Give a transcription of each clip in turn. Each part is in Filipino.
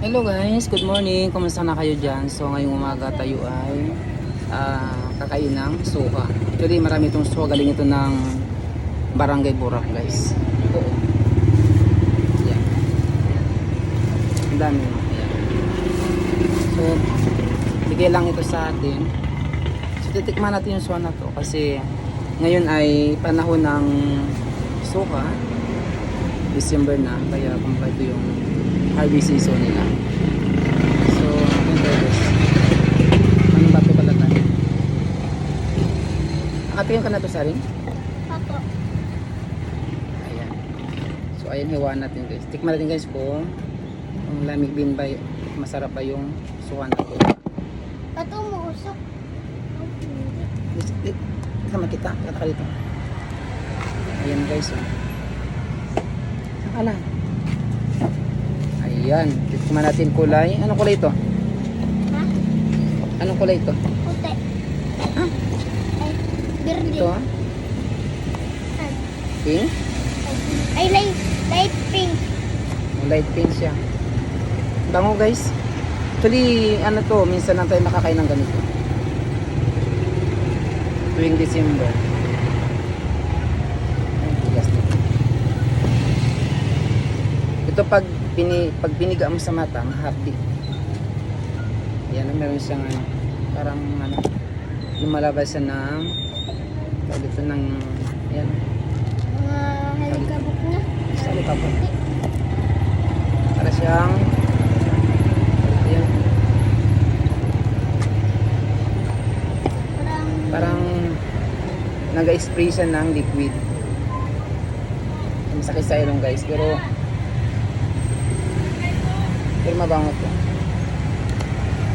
Hello guys, good morning. Kumusta na kayo dyan? So ngayong umaga tayo ay kakain ng suka. Actually marami itong suka, galing ito ng Barangay Burak guys. Ito. Yan. Ang dami. Ayan. So bigay lang ito sa atin. So titikman natin yung suka na to kasi ngayon ay panahon ng suka. December na, kaya kung ito yung harvest season nila. So, yun guys. Anong bato pala tayo? Nakatingin ka na to sa rin? Opo. Ayan. So, ayan hiwaan natin guys. Tikman natin guys kung lamig din ba, masarap ba yung suka na to. Bato mo usok. Sama kita. Kata ka dito. Ayan guys. Saan ka lang? Ayan, tikman natin kulay. Anong kulay ito? Ha? Anong kulay ito? Puti. Ha? Ay, verde. Ito ha? Ay, Pink? ay, light pink. Light pink siya. Bango guys. Actually, ano to, minsan lang tayo makakain ng ganito. Tuwing December. Ay, tigas nito. Ito pag biniga mo sa mata, mahapdi. Ayan, meron siyang parang ano, lumalabas siya ng dito ng ayan, Mga halikabok na. salikabok. Para siyang ayan, parang nag-spray siya ng liquid. Masakit sa ilong guys, pero mabango to.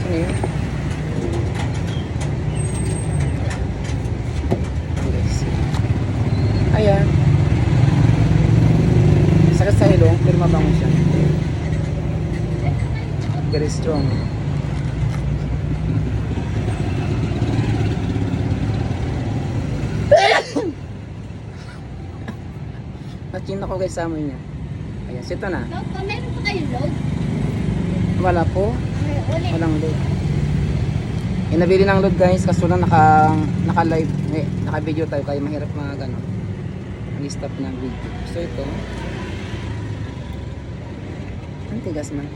Sino yun? Ayan. Sakit sa ilong, pero mabango siya. Very strong. Nakin ako guys sa amoy niya. Ayan, sito na. Meron pa kayo load? Wala po. Ulit. Walang load. Nabili ng load guys kaso lang naka live, naka video tayo kaya mahirap mga gano'n. Stop ng video. So ito. Ang tigas man.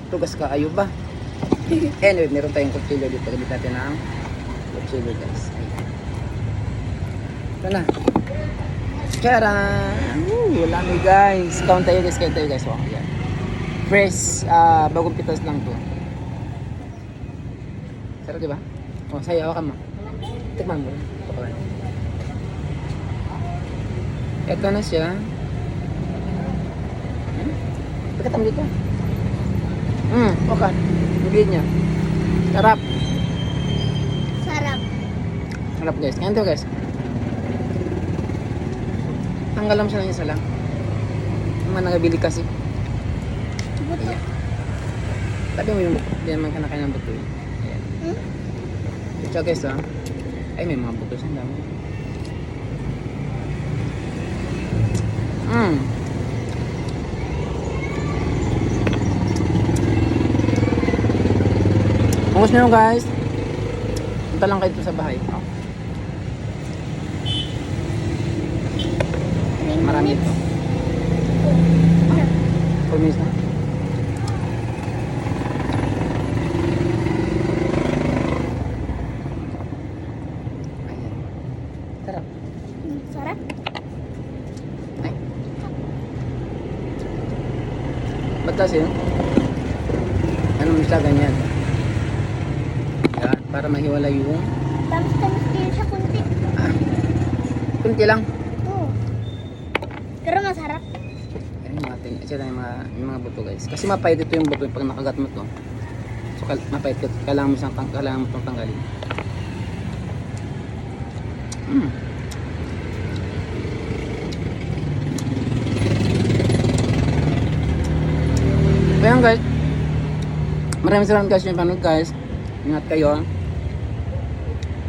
Tugas ka ayo ba? Anyway, meron tayong kutsilyo dito. Gamit natin ang kutsilyo guys. Ayan. Ito na. Charan! Lami guys. Count tayo guys. Count tayo guys. Oh, yan. Fresh. Bagong pitas lang to. Sarap diba? Oh, sayo ka mo. Tikman mo. Ito na siya. Pagkatang dito. Okay. Bigyan niya. Sarap. Sarap. Sarap guys. Ganyan to guys. Tanggal lang siya ng isa lang. Yung mga nagabili kasi. Buto. Ayan. Tabi mo yung buto. Hindi naman kanakain ng buto. Ayan. Ito guys ha. Ay may mga buto siya. Ang dami. Kung gusto nyo guys, punta lang kayo dito sa bahay. Marami ito. 4 minutes na. Ayan. Sarap. Sarap. Ay. Ba't kasi yun? Ano mo siya ganyan? Yan, para mahiwala yung Tamis-tamis din siya kunti. kunti lang. Oo. Pero masarap. Yan yung mga sila yung mga buto guys. Kasi mapait ito yung buto pag nakagat mo to. So mapait ito. Kailangan mo itong tanggalin. Ayan guys. Maraming salamat guys yung panood guys. Ingat kayo.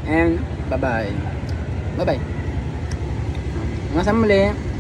And bye bye. Bye bye. Hanggang sa muli.